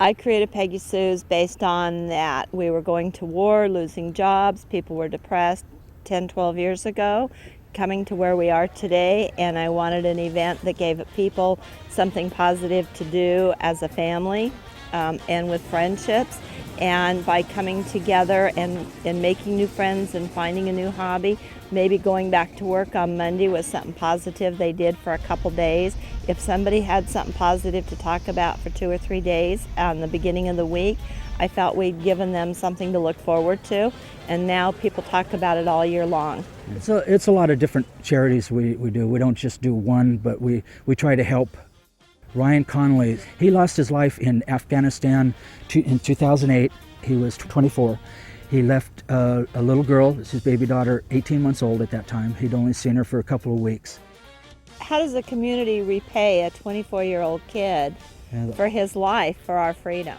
I created Peggy Sue's based on that. We were going to war, losing jobs, people were depressed 10, 12 years ago, coming to where we are today, and I wanted an event that gave people something positive to do as a family and with friendships. And by coming together and making new friends and finding a new hobby, maybe going back to work on Monday with something positive they did for a couple days. If somebody had something positive to talk about for 2 or 3 days on the beginning of the week, I felt we'd given them something to look forward to, and now people talk about it all year long. It's a lot of different charities we do. We don't just do one, but we try to help. Ryan Connolly, he lost his life in Afghanistan in 2008. He was 24. He left a little girl, his baby daughter, 18 months old at that time. He'd only seen her for a couple of weeks. How does the community repay a 24-year-old kid for his life, for our freedom?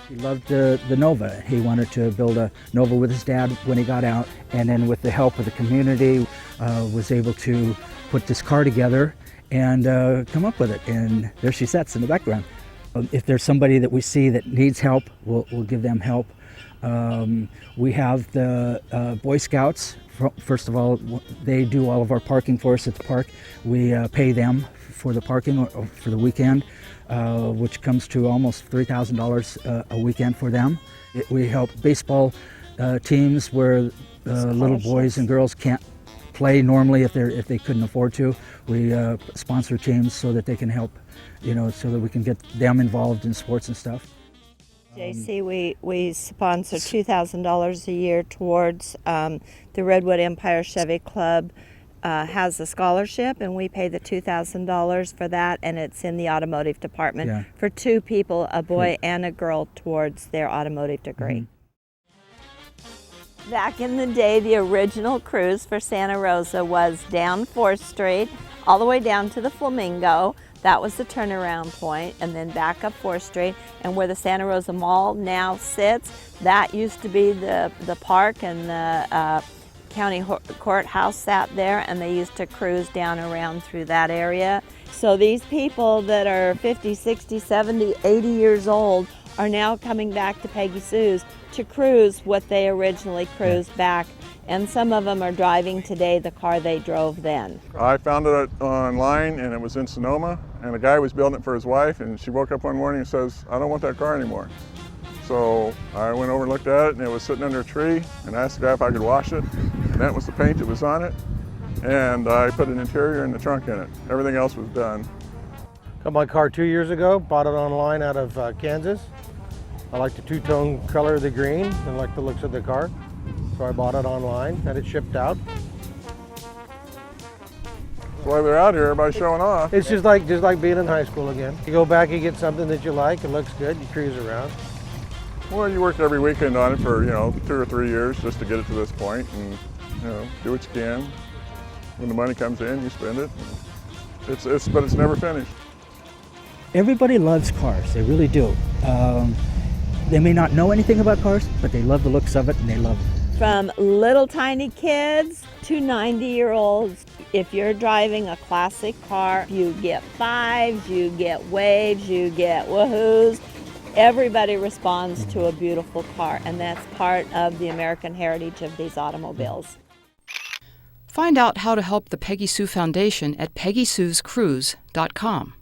He loved the Nova. He wanted to build a Nova with his dad when he got out, and then with the help of the community, was able to put this car together and come up with it. And there she sits in the background. If there's somebody that we see that needs help, we'll give them help. We have the Boy Scouts. First of all, they do all of our parking for us at the park. We pay them for the parking or for the weekend, which comes to almost $3,000 a weekend for them. We help baseball teams where little boys and girls can't play normally if they couldn't afford to. We sponsor teams so that they can help, so that we can get them involved in sports and stuff. JC, we sponsor $2,000 a year towards the Redwood Empire Chevy Club has a scholarship, and we pay the $2,000 for that, and it's in the automotive department for 2 people, a boy and a girl, towards their automotive degree. Back in the day, the original cruise for Santa Rosa was down 4th Street, all the way down to the Flamingo. That was the turnaround point, and then back up 4th Street, and where the Santa Rosa Mall now sits, that used to be the park, and the county courthouse sat there, and they used to cruise down around through that area. So these people that are 50, 60, 70, 80 years old are now coming back to Peggy Sue's to cruise what they originally cruised back. And some of them are driving today the car they drove then. I found it online, and it was in Sonoma, and a guy was building it for his wife, and she woke up one morning and says, "I don't want that car anymore." So I went over and looked at it, and it was sitting under a tree, and I asked the guy if I could wash it. And that was the paint that was on it, and I put an interior and the trunk in it. Everything else was done. Got my car 2 years ago, bought it online out of Kansas. I like the two-tone color of the green and like the looks of the car. So I bought it online, had it shipped out. That's why they're out here, everybody's showing off. It's just like being in high school again. You go back, you get something that you like, it looks good, you cruise around. Well, you worked every weekend on it for 2 or 3 years just to get it to this point, and do what you can. When the money comes in, you spend it. But it's never finished. Everybody loves cars, they really do. They may not know anything about cars, but they love the looks of it, and they love it. From little tiny kids to 90-year-olds, if you're driving a classic car, you get fives, you get waves, you get woohoos. Everybody responds to a beautiful car, and that's part of the American heritage of these automobiles. Find out how to help the Peggy Sue Foundation at PeggySue'sCruise.com.